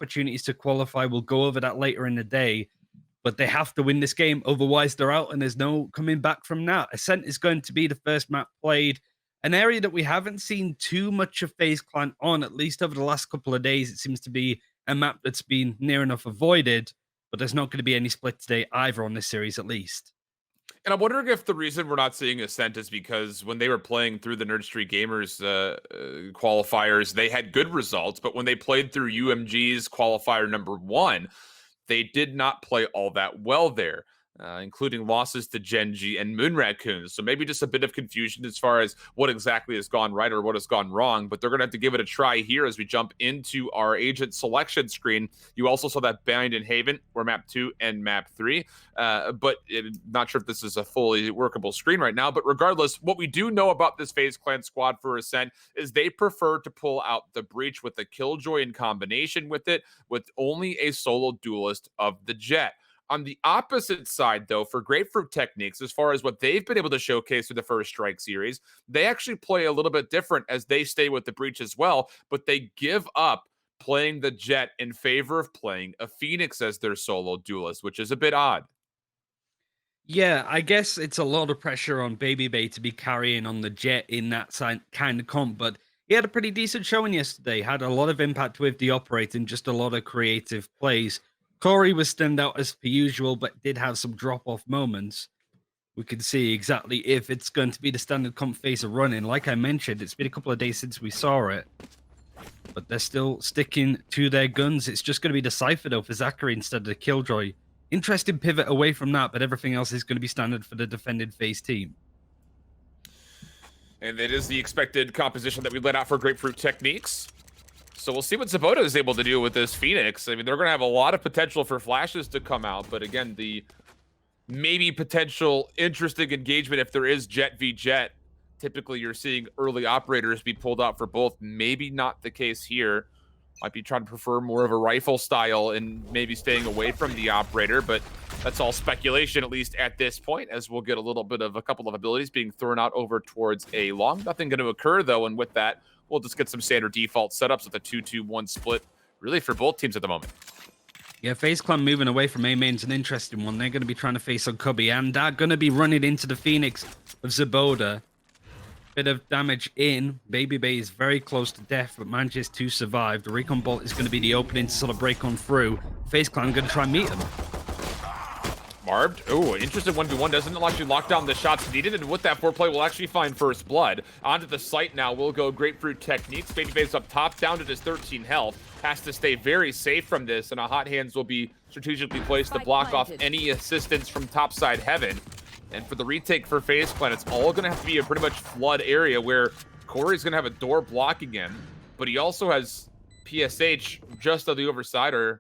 opportunities to qualify. We'll go over that later in the day. But they have to win this game, otherwise they're out, and there's no coming back from that. Ascent is going to be the first map played, an area that we haven't seen too much of FaZe Clan on, at least over the last couple of days. It seems to be a map that's been near enough avoided, but there's not going to be any split today either on this series, at least. And I'm wondering if the reason we're not seeing Ascent is because when they were playing through the Nerd Street Gamers qualifiers, they had good results, but when they played through UMG's qualifier number 1, they did not play all that well there, including losses to Genji and Moon Raccoons. So maybe just a bit of confusion as far as what exactly has gone right or what has gone wrong, but they're going to have to give it a try here as we jump into our agent selection screen. You also saw that Bind and Haven were map 2 and map 3, but not sure if this is a fully workable screen right now. But regardless, what we do know about this FaZe Clan squad for Ascent is they prefer to pull out the Breach with the Killjoy in combination with it, with only a solo duelist of the Jett. On the opposite side, though, for Grapefruit Techniques, as far as what they've been able to showcase through the First Strike series, they actually play a little bit different as they stay with the Breach as well, but they give up playing the Jett in favor of playing a Phoenix as their solo duelist, which is a bit odd. Yeah, I guess it's a lot of pressure on BABYBAY to be carrying on the Jett in that kind of comp, but he had a pretty decent showing yesterday, had a lot of impact with the operator and just a lot of creative plays. Corey was stand out as per usual, but did have some drop-off moments. We can see exactly if it's going to be the standard comp phase of running. Like I mentioned, it's been a couple of days since we saw it, but they're still sticking to their guns. It's just going to be the Cypher, though, for ZachaREEE instead of the Killjoy. Interesting pivot away from that, but everything else is going to be standard for the defended FaZe team. And it is the expected composition that we laid out for Grapefruit Techniques. So we'll see what xeboda is able to do with this Phoenix. I mean, they're going to have a lot of potential for flashes to come out, but again, the maybe potential interesting engagement if there is Jett v Jett. Typically, you're seeing early operators be pulled out for both. Maybe not the case here. Might be trying to prefer more of a rifle style and maybe staying away from the operator, but that's all speculation, at least at this point, as we'll get a little bit of a couple of abilities being thrown out over towards a long. Nothing going to occur, though, and with that, we'll just get some standard default setups with a 2-2-1 split, really, for both teams at the moment. Yeah, FaZe Clan moving away from A main's an interesting one. They're going to be trying to face on Cubby, and they're going to be running into the Phoenix of xeboda. Bit of damage in. BABYBAY is very close to death, but manages to survive. The recon bolt is going to be the opening to sort of break on through. FaZe Clan going to try and meet him. Marved. Oh, interesting 1v1. Doesn't actually lock down the shots needed, and with that foreplay, we'll actually find first blood. Onto the site now, we'll go Grapefruit Techniques. BABYBAY's up top, down to just 13 health. Has to stay very safe from this, and a hot hands will be strategically placed to block off any assistance from topside heaven. And for the retake for FaZe Clan, it's all going to have to be a pretty much flood area where Corey's going to have a door blocking him, but he also has PSH just on the oversider.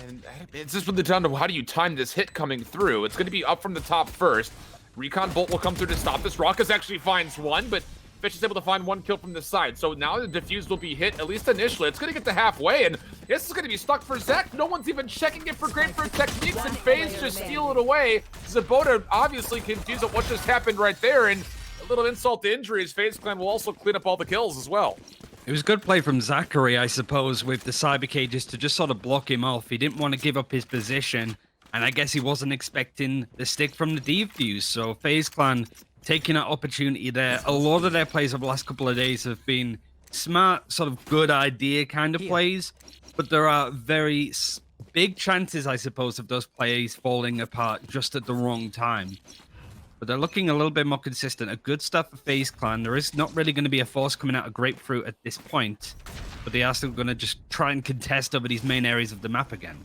And it's just really down to how do you time this hit coming through. It's going to be up from the top first. Recon bolt will come through to stop this. Rawkus actually finds one, but Fish is able to find one kill from the side. So now the defuse will be hit, at least initially. It's going to get to halfway, and this is going to be stuck for Zach. No one's even checking it for Grapefruit Techniques, and FaZe just steal it away. xeboda obviously confused at what just happened right there, and a little insult to injury as FaZe Clan will also clean up all the kills as well. It was good play from ZachaREEE, I suppose, with the cyber cages to just sort of block him off. He didn't want to give up his position, and I guess he wasn't expecting the stick from the defuse. So FaZe Clan taking that opportunity there. A lot of their plays over the last couple of days have been smart, sort of good idea kind of plays, but there are very big chances, I suppose, of those plays falling apart just at the wrong time. But they're looking a little bit more consistent. A good start for FaZe Clan. There is not really going to be a force coming out of Grapefruit at this point, but they are still going to just try and contest over these main areas of the map again.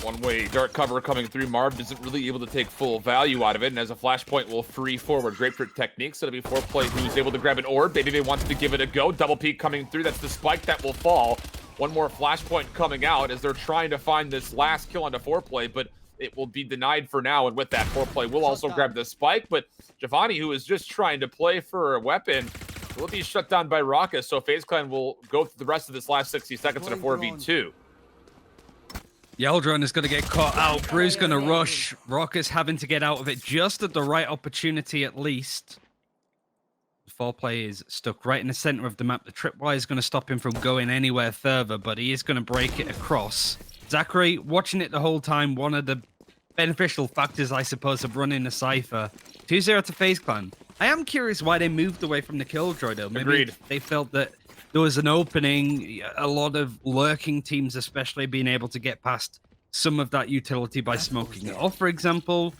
One-way dark cover coming through. Marved isn't really able to take full value out of it, and as a flashpoint will free forward Grapefruit Techniques. So it'll be foreplay who's able to grab an orb. BABYBAY wants to give it a go. Double peek coming through. That's the spike that will fall. One more flashpoint coming out as they're trying to find this last kill onto foreplay, but it will be denied for now, and with that, foreplay will also grab the spike, but jovahnii, who is just trying to play for a weapon, will be shut down by Rawkus, so FaZe Clan will go through the rest of this last 60 seconds in a 4v2. Yeldron is going to get caught out. Brew's going to rush. Rawkus having to get out of it just at the right opportunity, at least. foreplay is stuck right in the center of the map. The tripwire is going to stop him from going anywhere further, but he is going to break it across. ZachaREEE watching it the whole time, one of the beneficial factors, I suppose, of running the Cypher. 2-0 to FaZe Clan. I am curious why they moved away from the Killjoy, though. Maybe Agreed. They felt that there was an opening, a lot of lurking teams especially being able to get past some of that utility by smoking it off, for example.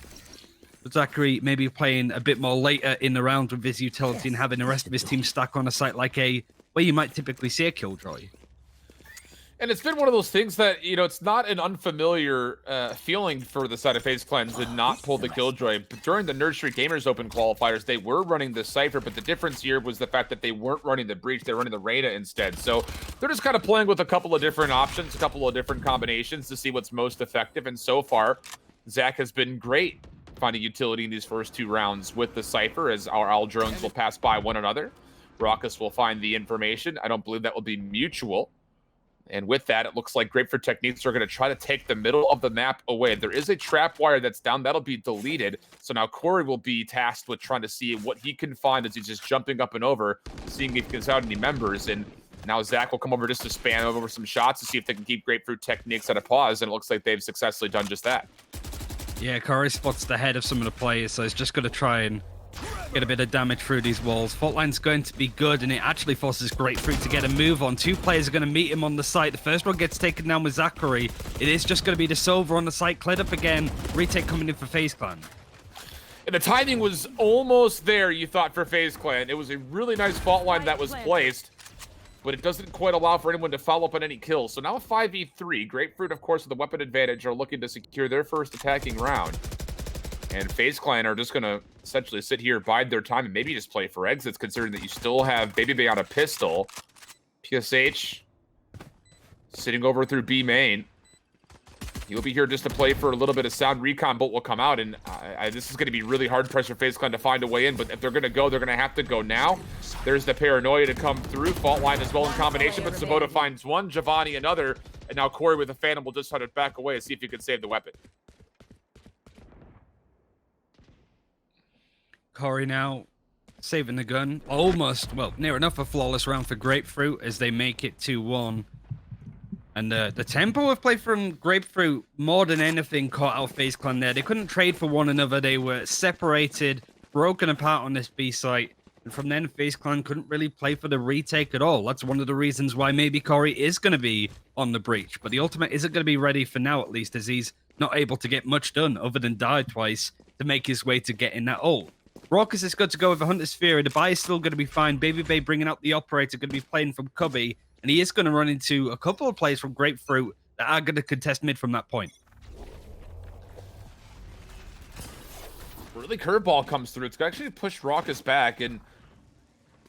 ZachaREEE maybe playing a bit more later in the round with his utility and having the rest of his team stack on a site like A, where you might typically see a Killjoy. And it's been one of those things that, you know, it's not an unfamiliar feeling for the side of FaZe Clan to not pull the Killjoy. But during the Nerd Street Gamers Open qualifiers, they were running the Cypher, but the difference here was the fact that they weren't running the Breach, they were running the Reyna instead. So they're just kind of playing with a couple of different options, a couple of different combinations to see what's most effective. And so far, Zach has been great finding utility in these first 2 rounds with the Cypher, as our Owl drones will pass by one another. Rawkus will find the information. I don't believe that will be mutual. And with that, it looks like Grapefruit Techniques are going to try to take the middle of the map away. There is a trap wire that's down. That'll be deleted. So now Corey will be tasked with trying to see what he can find as he's just jumping up and over, seeing if he gets out any members. And now Zach will come over just to spam over some shots to see if they can keep Grapefruit Techniques at a pause. And it looks like they've successfully done just that. Yeah, Corey spots the head of some of the players, so he's just going to try and get a bit of damage through these walls. Fault line's going to be good, and it actually forces Grapefruit to get a move on. 2 players are going to meet him on the site. The first one gets taken down with ZachaREEE. It is just going to be the Sova on the site, cleared up again. Retake coming in for FaZe Clan. And the timing was almost there, you thought, for FaZe Clan. It was a really nice fault line that was placed, but it doesn't quite allow for anyone to follow up on any kills. So now a 5v3. Grapefruit, of course, with the weapon advantage, are looking to secure their first attacking round. And FaZe Clan are just going to essentially sit here, bide their time, and maybe just play for exits, considering that you still have BABYBAY on a pistol. PSH sitting over through B main. He'll be here just to play for a little bit of sound. Recon bolt will come out, and this is going to be really hard pressure FaZe Clan to find a way in, but if they're going to go, they're going to have to go now. There's the paranoia to come through. Fault line as well in combination, but xeboda finds one, jovahnii another, and now Corey with the Phantom will just hunt it back away and see if he can save the weapon. Corey now saving the gun. Almost, well, near enough a flawless round for Grapefruit as they make it 2-1. And the tempo of play from Grapefruit, more than anything, caught out FaZe Clan there. They couldn't trade for one another. They were separated, broken apart on this B site. And from then, FaZe Clan couldn't really play for the retake at all. That's one of the reasons why maybe Corey is going to be on the breach. But the ultimate isn't going to be ready for now, at least, as he's not able to get much done other than die twice to make his way to getting that ult. Rawkus is good to go with a Hunter's Fury. The buy is still going to be fine. BABYBAY bringing out the operator, going to be playing from Cubby. And he is going to run into a couple of players from Grapefruit that are going to contest mid from that point. Really curveball comes through. It's going to actually push Rawkus back. And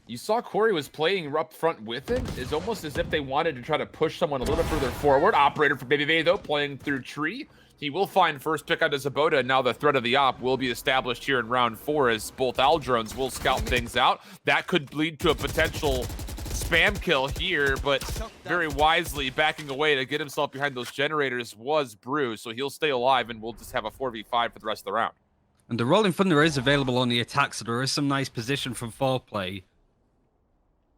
you saw Corey was playing up front with him. It's almost as if they wanted to try to push someone a little further forward. Operator for BABYBAY, though, playing through tree. He will find first pick on xeboda, and now the threat of the op will be established here in round 4 as both Owl drones will scout things out. That could lead to a potential spam kill here, but very wisely backing away to get himself behind those generators was Brew, so he'll stay alive, and we'll just have a 4v5 for the rest of the round. And the Rolling Thunder is available on the attack, so there is some nice position from foreplay.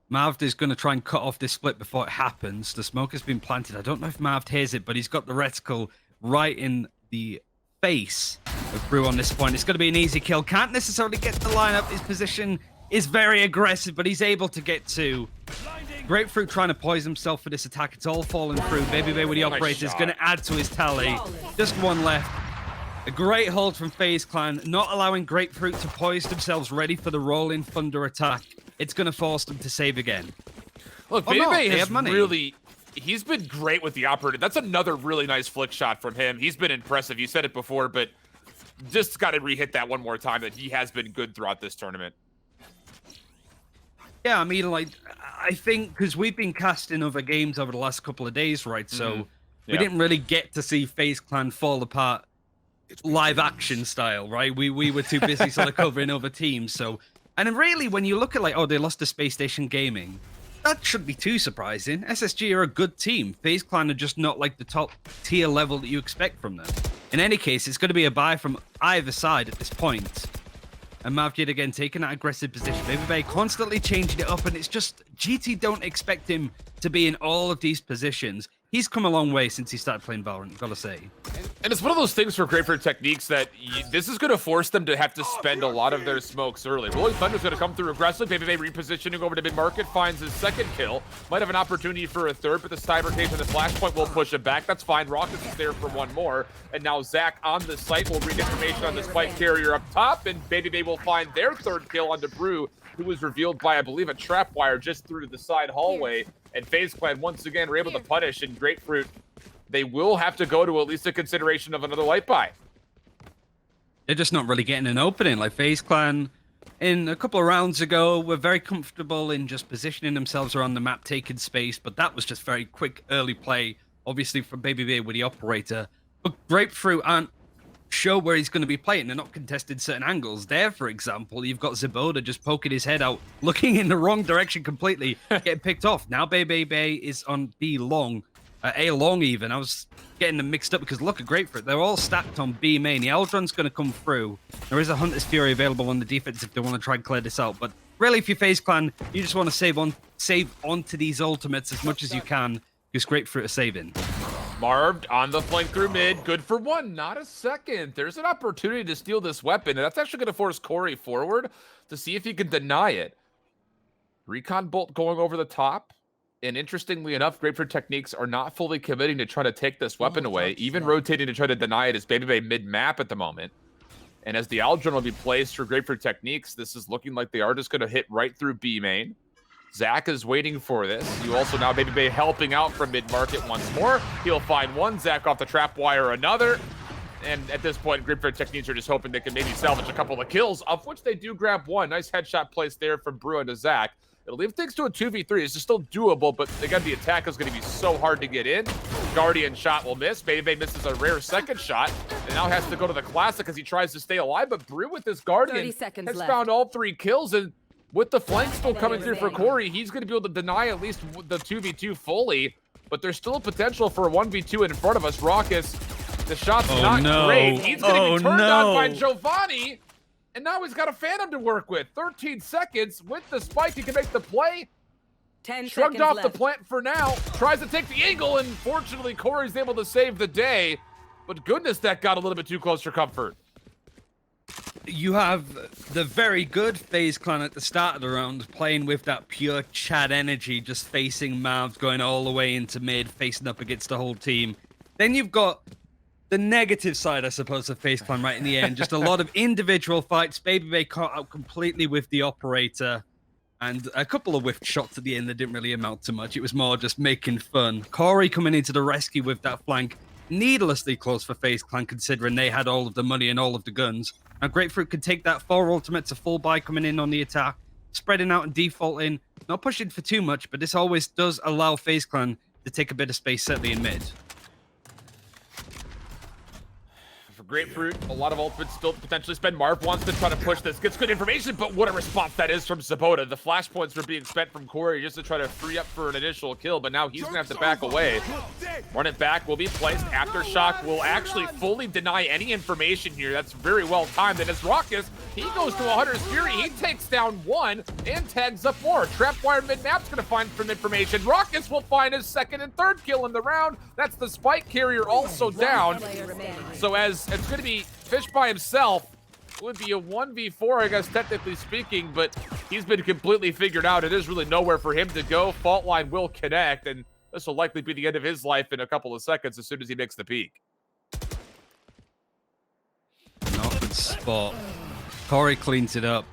Marved is going to try and cut off this split before it happens. The smoke has been planted. I don't know if Marved hears it, but he's got the reticle right in the face of Brew on this point. It's going to be an easy kill. Can't necessarily get the lineup. His position is very aggressive, but he's able to get 2. Grapefruit trying to poise himself for this attack. It's all falling through. BABYBAY with the operator is going to add to his tally. Just one left. A great hold from FaZe Clan, not allowing Grapefruit to poise themselves ready for the Rolling Thunder attack. It's going to force them to save again. Look, BABYBAY has really... He's been great with the operator. That's another really nice flick shot from him. He's been impressive. You said it before, but just got to re-hit that one more time that he has been good throughout this tournament. Yeah, I mean, like, I think because we've been casting other games over the last couple of days, right? So we didn't really get to see FaZe Clan fall apart live action style, right? We were too busy sort of covering other teams. So, and then really, when you look at like, oh, they lost to Space Station Gaming, that shouldn't be too surprising. SSG are a good team. FaZe Clan are just not like the top tier level that you expect from them. In any case, it's going to be a buy from either side at this point. And Marved yet again taking that aggressive position. BABYBAY constantly changing it up, and it's just GT don't expect him to be in all of these positions. He's come a long way since he started playing Valorant, gotta say. And it's one of those things for Grapefruit Techniques that this is going to force them to have to spend a lot of their smokes early. Rolling Thunder's going to come through aggressively. BABYBAY repositioning over to mid-market, finds his second kill. Might have an opportunity for a third, but the Cypher case and the flashpoint will push it back. That's fine. Rawkus is there for one more. And now Zach on the site will read information on the spike carrier up top, and BABYBAY will find their third kill onto Brew, who was revealed by, I believe, a trap wire just through the side hallway. And FaZe Clan once again were able to punish, and Grapefruit, they will have to go to at least a consideration of another light buy. They're just not really getting an opening. Like FaZe Clan, in a couple of rounds ago, were very comfortable in just positioning themselves around the map, taking space, but that was just very quick early play, obviously from BABYBAY with the operator. But Grapefruit aren't sure where he's going to be playing. They're not contested certain angles. There, for example, you've got ZachaREEE just poking his head out, looking in the wrong direction completely, getting picked off. Now BABYBAY is on B long, A long even. I was getting them mixed up because look at Grapefruit. They're all stacked on B main. The Aldron's going to come through. There is a Hunter's Fury available on the defense if they want to try and clear this out. But really, if you FaZe Clan, you just want to save onto these ultimates as much as you can because Grapefruit are saving. Marved on the flank through mid. Good for one, not a second. There's an opportunity to steal this weapon, and that's actually going to force Corey forward to see if he can deny it. Recon bolt going over the top. And interestingly enough, Grapefruit Techniques are not fully committing to try to take this weapon away, even rotating to try to deny it as BABYBAY mid-map at the moment. And as the Aldron will be placed for Grapefruit Techniques, this is looking like they are just going to hit right through B main. Zach is waiting for this. You also now BABYBAY helping out from mid-market once more. He'll find one. Zach off the trap wire, another. And at this point, Grapefruit Techniques are just hoping they can maybe salvage a couple of kills, of which they do grab one. Nice headshot placed there from Brew into Zach. It'll leave things to a 2v3. It's just still doable, but again, the attack is going to be so hard to get in. Guardian shot will miss. BABYBAY misses a rare second shot, and now has to go to the Classic as he tries to stay alive. But Brew with this Guardian has found all 3 kills, and with the flank still coming through for Corey, he's going to be able to deny at least the 2v2 fully, but there's still a potential for a 1v2 in front of us. Rawkus, the shot's not great. He's going to be turned on by jovahnii, and now he's got a Phantom to work with. 13 seconds. With the spike, he can make the play. 10 Shrugged seconds off left. the plant for now. Tries to take the angle, and fortunately, Corey's able to save the day. But goodness, that got a little bit too close for comfort. You have the very good FaZe Clan at the start of the round playing with that pure Chad energy, just facing Marved, going all the way into mid, facing up against the whole team. Then you've got the negative side, I suppose, of FaZe Clan right in the end. Just a lot of individual fights. BABYBAY caught out completely with the operator, and a couple of whiffed shots at the end that didn't really amount to much. It was more just making fun. Corey coming into the rescue with that flank, needlessly close for FaZe Clan, considering they had all of the money and all of the guns. Now, Grapefruit could take that 4 ultimate to full buy coming in on the attack, spreading out and defaulting, not pushing for too much, but this always does allow FaZe Clan to take a bit of space, certainly in mid. For Grapefruit, a lot of ultimates still to potentially spend. Marv wants to try to push this. Gets good information, but what a response that is from ZachaREEE. The flashpoints were being spent from Corey just to try to free up for an initial kill, but now he's going to have to back away. Run it back will be placed. Aftershock will actually fully deny any information here. That's very well timed. And as Rawkus, he goes to a Hunter's Fury. He takes down 1 and tags up more. Trapwire mid-map's going to find some information. Rawkus will find his 2nd and 3rd kill in the round. That's the spike carrier also down. So as it's going to be Fish by himself, it would be a 1v4, I guess, technically speaking, but he's been completely figured out. It is really nowhere for him to go. Fault line will connect, and this will likely be the end of his life in a couple of seconds as soon as he makes the peak. Not a good spot. Corey cleans it up.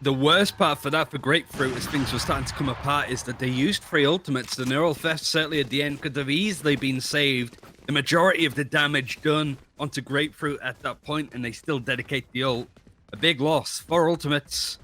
The worst part for that for Grapefruit, as things were starting to come apart, is that they used 3 ultimates. The neural theft certainly at the end could have easily been saved. The majority of the damage done onto Grapefruit at that point, and they still dedicate the ult. A big loss. 4 ultimates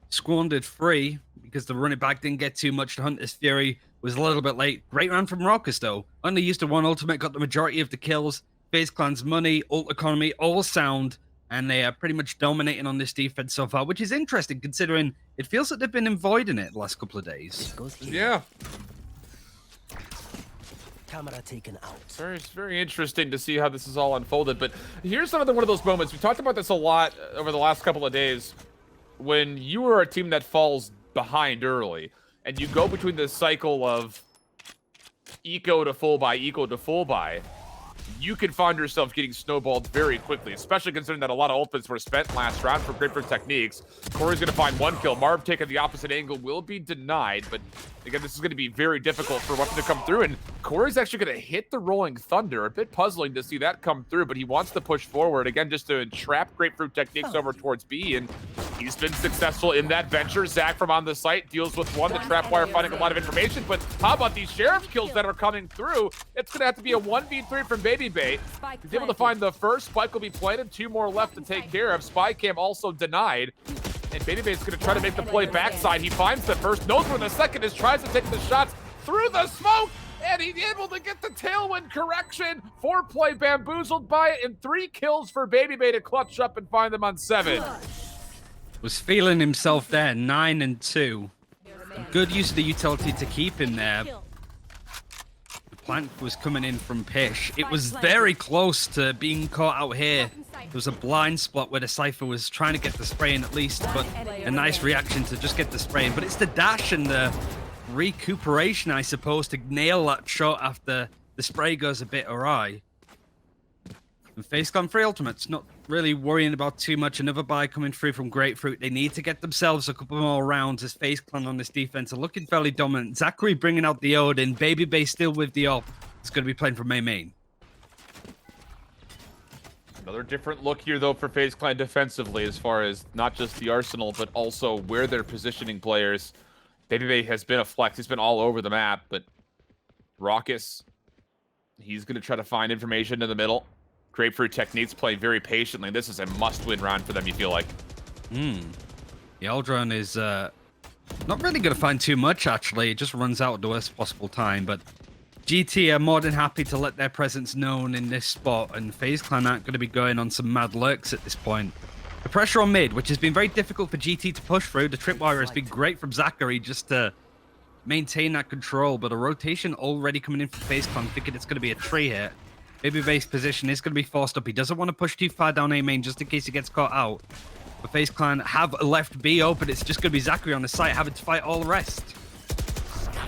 squandered 3 because the running back didn't get too much. The Hunter's Fury was a little bit late. Great round from Rawkus, though. Only used the 1 ultimate, got the majority of the kills. FaZe Clan's money, ult economy, all sound, and they are pretty much dominating on this defense so far, which is interesting considering it feels like they've been avoiding it the last couple of days. Yeah. Camera taken out. It's very interesting to see how this is all unfolded, but here's another one of those moments. We talked about this a lot over the last couple of days. when you are a team that falls behind early, and you go between the cycle of eco to full buy, you can find yourself getting snowballed very quickly, especially considering that a lot of ultimates were spent last round for Grapefruit Techniques. Corey's going to find 1 kill. Marv taking the opposite angle will be denied, but again, this is going to be very difficult for Weapon to come through, and Corey's actually going to hit the Rolling Thunder. A bit puzzling to see that come through, but he wants to push forward, again, just to entrap Grapefruit Techniques over towards B, and he's been successful in that venture. Zach from on the site deals with 1. The trap wire finding a lot of information, but how about these Sheriff kills that are coming through? It's going to have to be a 1v3 from BABYBAY. He's able to find the first. Spike will be planted. 2 more left to take care of. Spy cam also denied. And BABYBAY is going to try to make the play backside. He finds the first, knows where the second is, tries to take the shots through the smoke, and he's able to get the tailwind correction. Foreplay bamboozled by it, and 3 kills for BABYBAY to clutch up and find them on 7. Was feeling himself there, 9 and 2. Good use of the utility to keep him there. The plant was coming in from Pish. It was very close to being caught out here. There was a blind spot where the Cypher was trying to get the spray in at least, but a nice reaction to just get the spray in. But it's the dash and the recuperation, I suppose, to nail that shot after the spray goes a bit awry. And FaZe gone 3 ultimates, not really worrying about too much. Another buy coming through from Grapefruit. They need to get themselves a couple more rounds as FaZe Clan on this defense are looking fairly dominant. ZachaREEE bringing out the Odin. BABYBAY still with the op. It's going to be playing from main. Another different look here, though, for FaZe Clan defensively, as far as not just the arsenal, but also where they're positioning players. BABYBAY has been a flex. He's been all over the map, but Rawkus, he's going to try to find information in the middle. Grapefruit Techniques play very patiently. This is a must-win round for them, you feel like. The Aldron is not really going to find too much, actually. It just runs out at the worst possible time, but GT are more than happy to let their presence known in this spot, and FaZe Clan aren't going to be going on some mad lurks at this point. The pressure on mid, which has been very difficult for GT to push through. The tripwire has been great from ZachaREEE just to maintain that control, but a rotation already coming in from FaZe Clan, thinking it's going to be a tree hit. BABYBAY's position is going to be forced up. He doesn't want to push too far down A main just in case he gets caught out. But FaZe Clan have left B open. It's just going to be ZachaREEE on the site having to fight all the rest.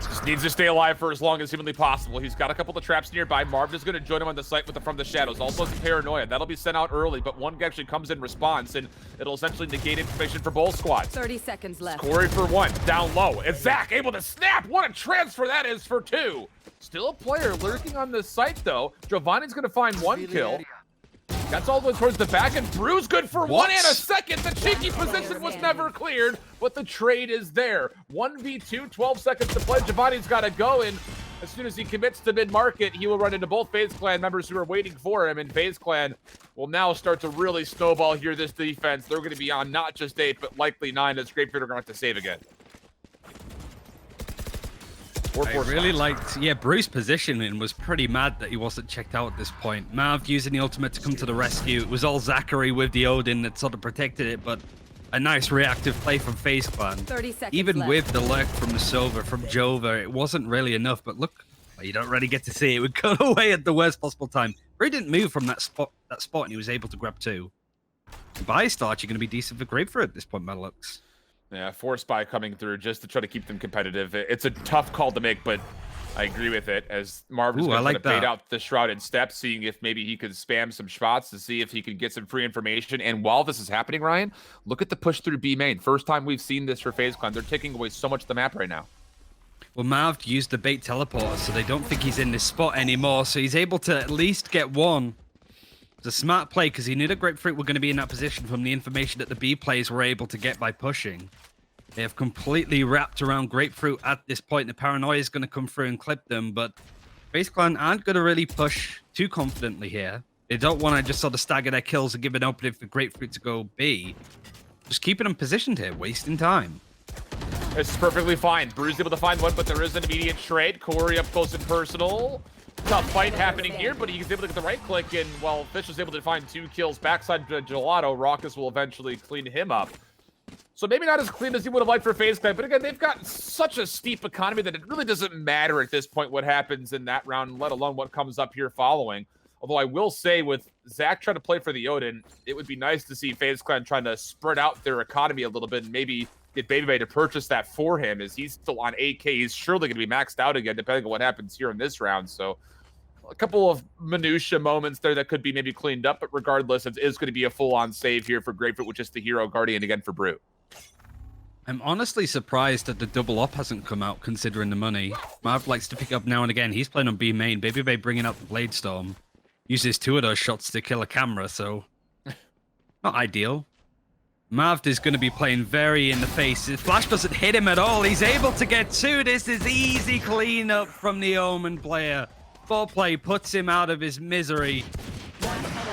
Just needs to stay alive for as long as humanly possible. He's got a couple of traps nearby. Marved is going to join him on the site with the From the Shadows. Also has Paranoia. That'll be sent out early, but 1 actually comes in response, and it'll essentially negate information for both squads. 30 seconds left. Corey for 1, down low. And Zach able to snap. What a transfer that is for 2. Still a player lurking on this site, though. jovahnii going to find 1 kill. That's all the way towards the back, and Brew's good for 1 and a second. The cheeky position was never cleared, but the trade is there. 1v2, 12 seconds to play. jovahnii got to go, and as soon as he commits to mid-market, he will run into both FaZe Clan members who are waiting for him, and FaZe Clan will now start to really snowball here this defense. They're going to be on not just 8, but likely 9, as Grapefruit are going to have to save again. I really liked, Bruce's positioning was pretty mad that he wasn't checked out at this point. Marved using the ultimate to come to the rescue. It was all ZachaREEE with the Odin that sort of protected it, but a nice reactive play from FaZe Clan. 30 seconds Even left. with the lurk from the Sova, from Jova, it wasn't really enough, but look, you don't really get to see it. It would go away at the worst possible time. He didn't move from that spot, and he was able to grab 2. Buy still actually going to be decent for Grapefruit at this point, by the looks. Yeah, force buy coming through just to try to keep them competitive. It's a tough call to make, but I agree with it, as Marvin's going to bait out the Shrouded Step, seeing if maybe he could spam some shots to see if he could get some free information. And while this is happening, Ryan, look at the push through B main. First time we've seen this for FaZe Clan. They're taking away so much of the map right now. Well, Marved used the bait teleporter, so they don't think he's in this spot anymore, so he's able to at least get 1. It's a smart play because he knew that Grapefruit were going to be in that position from the information that the B players were able to get by pushing. They have completely wrapped around Grapefruit at this point. The Paranoia is going to come through and clip them, but FaZe Clan aren't going to really push too confidently here. They don't want to just sort of stagger their kills and give an opening for Grapefruit to go B. Just keeping them positioned here, wasting time. This is perfectly fine. Brew's able to find 1, but there is an immediate trade. Corey up close and personal. Tough fight happening here, but he's able to get the right click, and while Fish was able to find 2 kills backside Gelato, Rawkus will eventually clean him up. So maybe not as clean as he would have liked for FaZe Clan, but again, they've got such a steep economy that it really doesn't matter at this point what happens in that round, let alone what comes up here following. Although I will say, with Zach trying to play for the Odin, it would be nice to see FaZe Clan trying to spread out their economy a little bit and maybe get BABYBAY to purchase that for him, as he's still on 8K. He's surely going to be maxed out again, depending on what happens here in this round. So a couple of minutia moments there that could be maybe cleaned up, but regardless, it is going to be a full-on save here for Grapefruit with just the hero Guardian again for Brute. I'm honestly surprised that the double up hasn't come out, considering the money. Marved likes to pick up now and again. He's playing on B main. BABYBAY bringing out the Blade Storm. Uses 2 of those shots to kill a camera, so not ideal. Marved is going to be playing very in the face. His flash doesn't hit him at all. He's able to get 2. This is easy cleanup from the Omen player. Foreplay puts him out of his misery.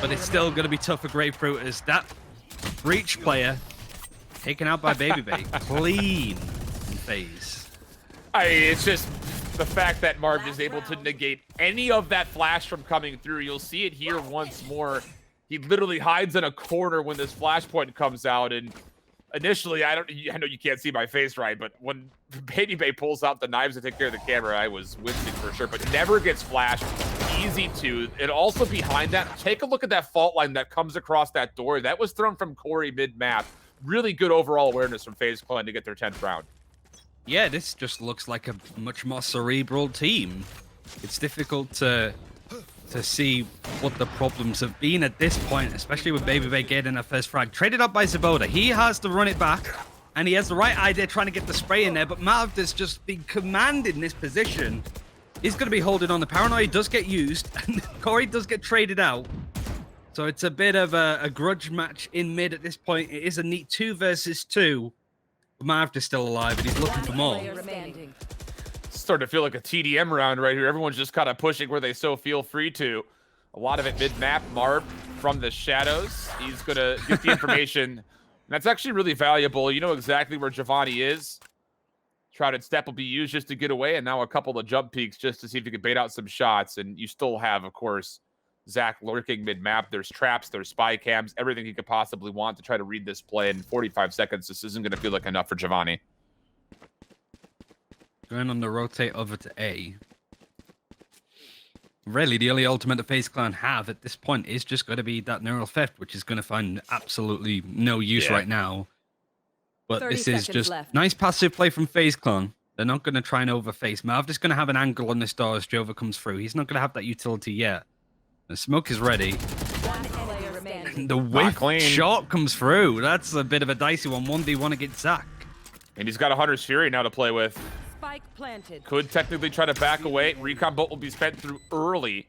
But it's still going to be tough for Grapefruit, as that Breach player taken out by BABYBAY. Clean in FaZe. It's just the fact that Marved is able to negate any of that flash from coming through. You'll see it here once more. He literally hides in a corner when this flashpoint comes out, and initially, I know you can't see my face right, but when BABYBAY pulls out the knives to take care of the camera, I was wincing for sure, but never gets flashed. Easy to. And also behind that, take a look at that fault line that comes across that door. That was thrown from Corey mid-map. Really good overall awareness from FaZe Clan to get their 10th round. Yeah, this just looks like a much more cerebral team. It's difficult to see what the problems have been at this point, especially with BABYBAY getting a first frag. Traded up by Xeboda. He has to run it back, and he has the right idea trying to get the spray in there, but Marved has just been commanded in this position. He's going to be holding on. The paranoia does get used, and Corey does get traded out. So it's a bit of a grudge match in mid at this point. It is a neat 2 versus 2. Marved is still alive, and he's looking for more. Starting to feel like a TDM round right here. Everyone's just kind of pushing where they so feel free to. A lot of it mid-map. Marved from the shadows. He's going to get the information. That's actually really valuable. You know exactly where jovahnii is. Shrouded Step will be used just to get away, and now a couple of jump peeks just to see if you can bait out some shots. And you still have, of course, Zach lurking mid-map. There's traps, there's spy cams, everything he could possibly want to try to read this play in 45 seconds. This isn't going to feel like enough for jovahnii. Going on the rotate over to A. Really, the only ultimate that FaZe Clan have at this point is just going to be that neural theft, which is going to find absolutely no use right now. But this is just nice passive play from FaZe Clan. They're not going to try and overface. Marved is going to have an angle on this door as Jova comes through. He's not going to have that utility yet. The smoke is ready. The whiff shot comes through. That's a bit of a dicey one. 1v1 against Zach. And he's got a Hunter's Fury now to play with. Spike planted. Could technically try to back away. Recon bolt will be spent through early.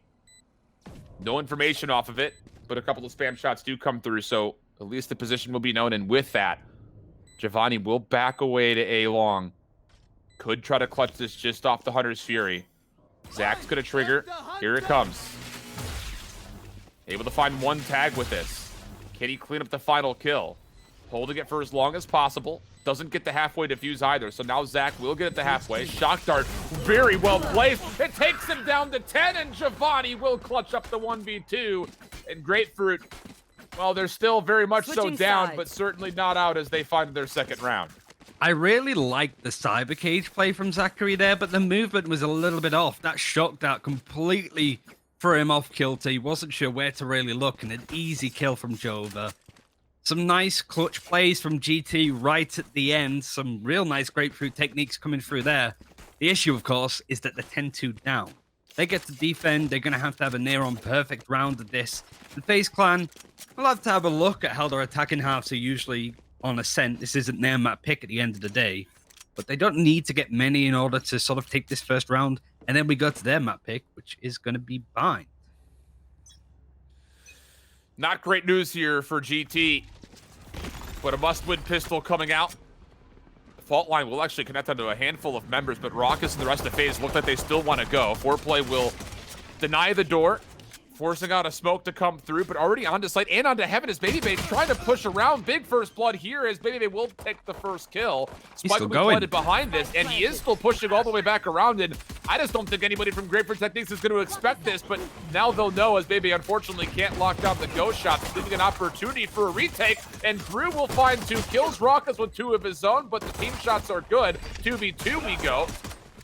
No information off of it, but a couple of spam shots do come through, so at least the position will be known. And with that, jovahnii will back away to A long. Could try to clutch this just off the Hunter's Fury. Zach's gonna trigger. Here it comes. Able to find 1 tag with this. Can he clean up the final kill? Holding it for as long as possible. Doesn't get the halfway defuse either. So now Zach will get it to halfway. Shock dart, very well placed. It takes him down to 10, and jovahnii will clutch up the 1v2. And Grapefruit, well, they're still very much so down, but certainly not out as they find their 2nd round. I really liked the cyber cage play from ZachaREEE there, but the movement was a little bit off. That shock dart completely threw him off kilter. He wasn't sure where to really look, and an easy kill from Jova. Some nice clutch plays from GT right at the end. Some real nice Grapefruit techniques coming through there. The issue, of course, is that they're 10-2 down. They get to defend. They're going to have a near-on perfect round of this. The FaZe Clan will have to have a look at how their attacking halves are usually on Ascent. This isn't their map pick at the end of the day. But they don't need to get many in order to sort of take this first round. And then we go to their map pick, which is going to be Bind. Not great news here for GT, but a must-win pistol coming out. The fault line will actually connect onto a handful of members, but Rawkus and the rest of FaZe look like they still want to go. Foreplay will deny the door, forcing out a smoke to come through, but already onto site and onto heaven as BABYBAY trying to push around. Big first blood here as BABYBAY will take the first kill. Spike will be planted behind this, and he is still pushing all the way back around, and I just don't think anybody from Grapefruit Techniques is going to expect this, but now they'll know as BABYBAY unfortunately can't lock down the ghost shots, leaving an opportunity for a retake, and Brew will find 2 kills. Rawkus with 2 of his own, but the team shots are good. 2v2 we go.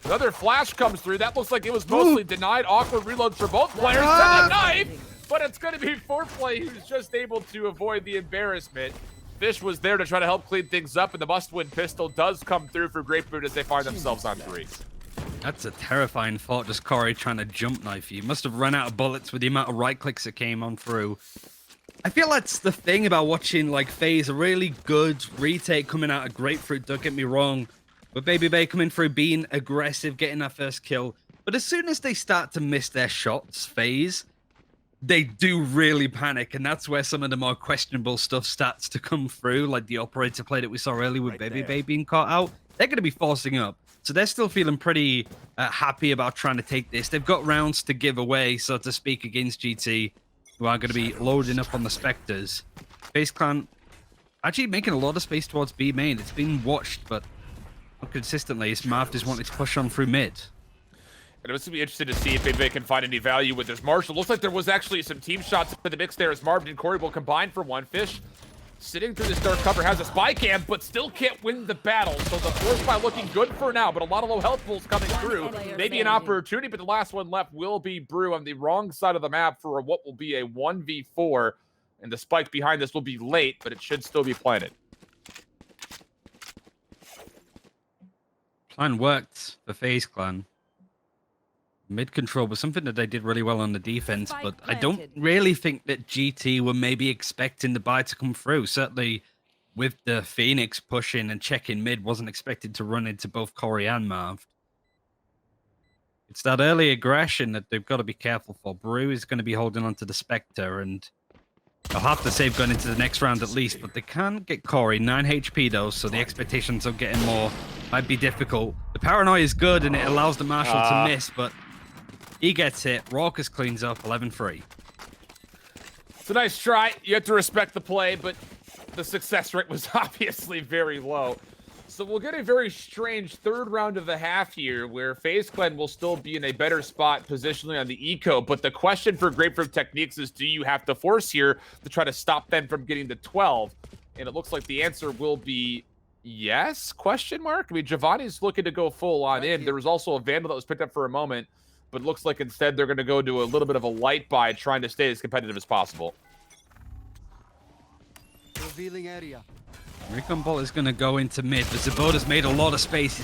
Another flash comes through. That looks like it was mostly denied. Awkward reloads for both players. And a knife! But it's going to be foreplay who's just able to avoid the embarrassment. Fish was there to try to help clean things up, and the must-win pistol does come through for Grapefruit as they find themselves on 3. That's a terrifying thought, just Corey trying to jump knife you. Must have run out of bullets with the amount of right clicks that came on through. I feel that's the thing about watching like FaZe, a really good retake coming out of Grapefruit, don't get me wrong. But BABYBAY coming through, being aggressive, getting that first kill. But as soon as they start to miss their shots, FaZe, they do really panic. And that's where some of the more questionable stuff starts to come through, like the operator play that we saw earlier with BABYBAY being caught out. They're going to be forcing up. So they're still feeling pretty happy about trying to take this. They've got rounds to give away, so to speak, against GT, who are going to be loading up on the Spectres. FaZe Clan actually making a lot of space towards B main. It's been watched, but not consistently. It's Marved is wanting to push on through mid. And it was going to be interesting to see if BABYBAY can find any value with this Marshall. Looks like there was actually some team shots in the mix there as Marved and Corey will combine for one. Fish sitting through this dark cover, has a spy cam, but still can't win the battle. So the force spy looking good for now, but a lot of low health pools coming through. Maybe an opportunity, but the last one left will be Brew on the wrong side of the map for what will be a 1v4. And the spike behind this will be late, but it should still be planted. Plan worked for FaZe Clan. Mid control was something that they did really well on the defense, but I don't really think that GT were maybe expecting the buy to come through. Certainly with the Phoenix pushing and checking mid, wasn't expected to run into both Corey and Marv. It's that early aggression that they've got to be careful for. Brew is going to be holding on to the Spectre, and they'll have to save going into the next round at least, but they can get Corey. 9 HP though, so the expectations of getting more might be difficult. The paranoia is good, and it allows the Marshal to miss, but he gets hit. Rawkus cleans up 11-3. It's a nice try. You have to respect the play, but the success rate was obviously very low. So we'll get a very strange third round of the half here where FaZe Clan will still be in a better spot positionally on the eco. But the question for Grapefruit Techniques is, do you have to force here to try to stop them from getting to 12? And it looks like the answer will be yes, question mark? I mean, jovahnii looking to go full on in. There was also a Vandal that was picked up for a moment, but it looks like instead they're going to go to a little bit of a light buy, trying to stay as competitive as possible. Revealing area. Recon Bolt is going to go into mid, but ZachaREEE's made a lot of space.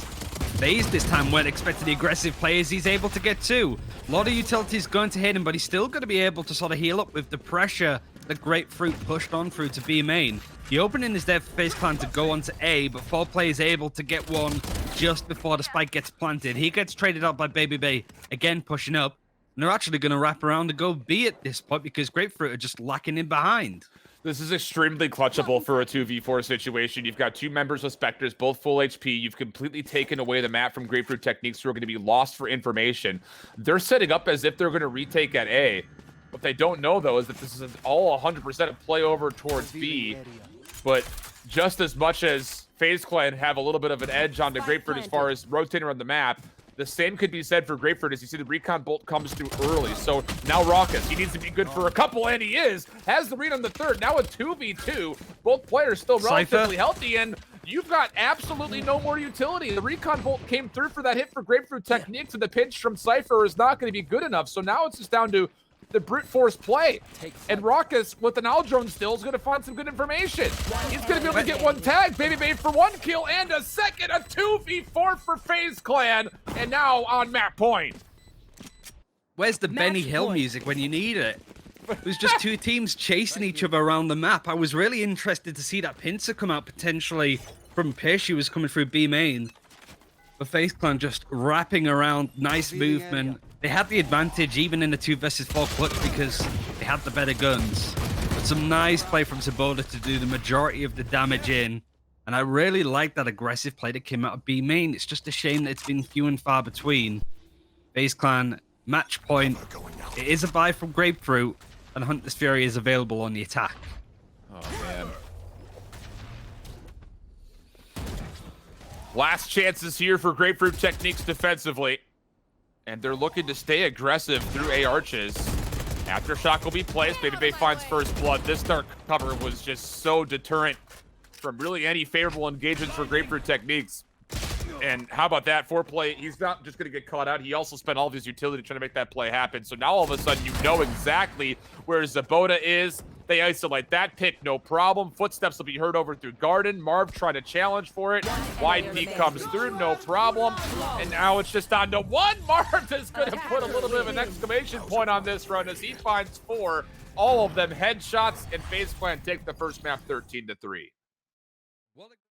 FaZe this time weren't expecting the aggressive players. He's able to get 2. A lot of utilities going to hit him, but he's still going to be able to sort of heal up with the pressure that Grapefruit pushed on through to B main. The opening is there for FaZe Clan to go on to A, but foreplay is able to get one just before the spike gets planted. He gets traded out by BABYBAY, again pushing up. And they're actually going to wrap around and go B at this point because Grapefruit are just lacking in behind. This is extremely clutchable for a 2v4 situation. You've got 2 members of Spectres, both full HP. You've completely taken away the map from Grapefruit Techniques, who are going to be lost for information. They're setting up as if they're going to retake at A. What they don't know, though, is that this is all 100% a play over towards B. But just as much as FaZe Clan have a little bit of an edge on the Grapefruit as far as rotating around the map, the same could be said for Grapefruit as you see the recon bolt comes through early. So now Rawkus, he needs to be good for a couple, and he is. Has the read on the third. Now a 2v2. Both players still relatively healthy, and you've got absolutely no more utility. The recon bolt came through for that hit for Grapefruit Techniques, and the pinch from Cypher is not going to be good enough. So now it's just down to the brute force play. And Rawkus, with an owl drone still, is going to find some good information. He's going to be able to get 1 tag. BABYBAY for 1 kill and a second. A 2v4 for FaZe Clan. And now on map point. Where's the Benny Hill music when you need it? It was just 2 teams chasing each other around the map. I was really interested to see that pincer come out potentially from Pish, who was coming through B main. But FaZe Clan just wrapping around. Nice movement. They had the advantage even in the 2 versus 4 clutch because they had the better guns. But some nice play from ZachaREEE to do the majority of the damage in. And I really like that aggressive play that came out of B main. It's just a shame that it's been few and far between. FaZe Clan, match point. It is a buy from Grapefruit, and Hunter's Fury is available on the attack. Oh, man. Last chances here for Grapefruit Techniques defensively. And they're looking to stay aggressive through A arches. Aftershock will be placed. BABYBAY finds first blood. This dark cover was just so deterrent from really any favorable engagements for Grapefruit Techniques. And how about that? Foreplay, he's not just going to get caught out. He also spent all of his utility trying to make that play happen. So now all of a sudden you know exactly where ZachaREEE is. They isolate that pick, no problem. Footsteps will be heard over through Garden. Marv trying to challenge for it. Wide peek comes through, no problem. And now it's just on to one. Marv is going to put a little bit of an exclamation point on this run as he finds 4. All of them headshots, and FaZe Clan take the first map 13-3.